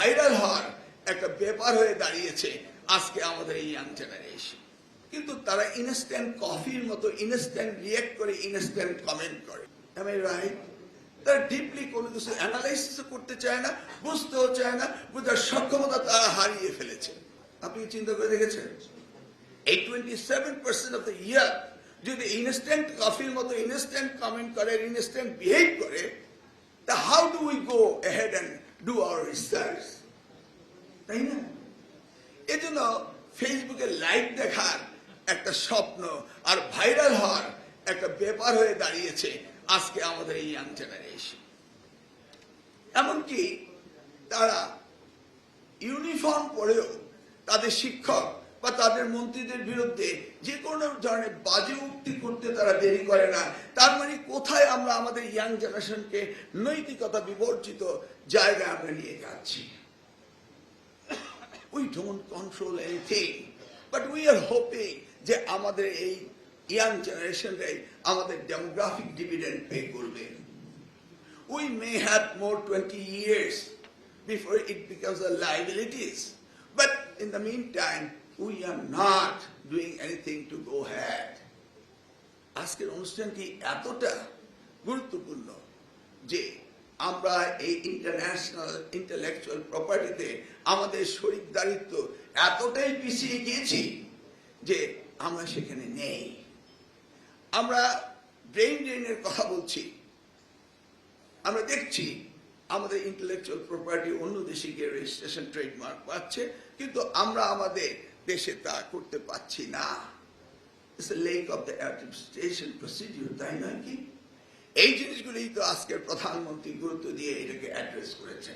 Viral হওয়ার একটা ব্যাপার হয়ে দাঁড়িয়েছে আজকে আমাদের এই ইয়াং জেনারেশন। কিন্তু তারা ইনস্ট্যান্ট কফির মতো ইনস্ট্যান্ট রিয়েক্ট করে, ইনস্ট্যান্ট কমেন্ট করে। Am I right? তারা ডিপলি কোনো কিছু অ্যানালাইসিস করতে চায় না, বুঝতেও চায় না, বুঝার সক্ষমতা তারা হারিয়ে ফেলেছে। আপনি চিন্তা করে দেখেছেন, এই 27% অফ দ্য ইয়ার যদি ইনস্ট্যান্ট কফির মতো ইনস্ট্যান্ট কমেন্ট করে, ইনস্ট্যান্ট বিহেভ করে, তা how do we go ahead and do our research? তাই না? এজন্য ফেসবুকে লাইভ দেখার একটা স্বপ্ন আর ভাইরাল হওয়ার একটা ব্যাপার হয়ে দাঁড়িয়েছে আজকে আমাদের এই ইয়াং জেনারেশন। এমনকি তারা ইউনিফর্ম পরেও তাদের শিক্ষক বা তাদের মন্ত্রীদের বিরুদ্ধে যে কোনো ধরনের বাজে উক্তি করতে তারা দেরি করে না। তার মানে কোথায় আমরা আমাদের ইয়াং জেনারেশনকে নৈতিকতা বিবর্জিত জায়গায় আমরা নিয়ে যাচ্ছি? We don't control anything, but we are hoping যে আমাদের এই ইয়াং জেনারেশনরাই আমাদের ডেমোগ্রাফিক ডিভিডেন্ড পে করবে। We may have more 20 years before it becomes a liabilities, but in the meantime we are not doing anything to go ahead. আজকের অনুষ্ঠানটি এতটা গুরুত্বপূর্ণ যে আমরা এই ইন্টারন্যাশনাল ইন্টেলেকচুয়াল প্রপার্টিতে আমাদের শরীকদারিত্ব এতটাই পিছিয়ে গিয়েছি যে আমরা সেখানে নেই। আমরা ব্রেইন ড্রেনের কথা বলছি, আমরা দেখছি আমাদের ইন্টেলেকচুয়াল প্রপার্টি অন্য দেশে গিয়ে রেজিস্ট্রেশন ট্রেডমার্ক পাচ্ছে, কিন্তু আমরা আমাদের দেশে তা করতে পারছি না। It's a lake of the administration procedure, তাই নয় কি? এই জিনিসগুলোই তো আজকের প্রধানমন্ত্রী গুরুত্ব দিয়ে এটাকে অ্যাড্রেস করেছেন।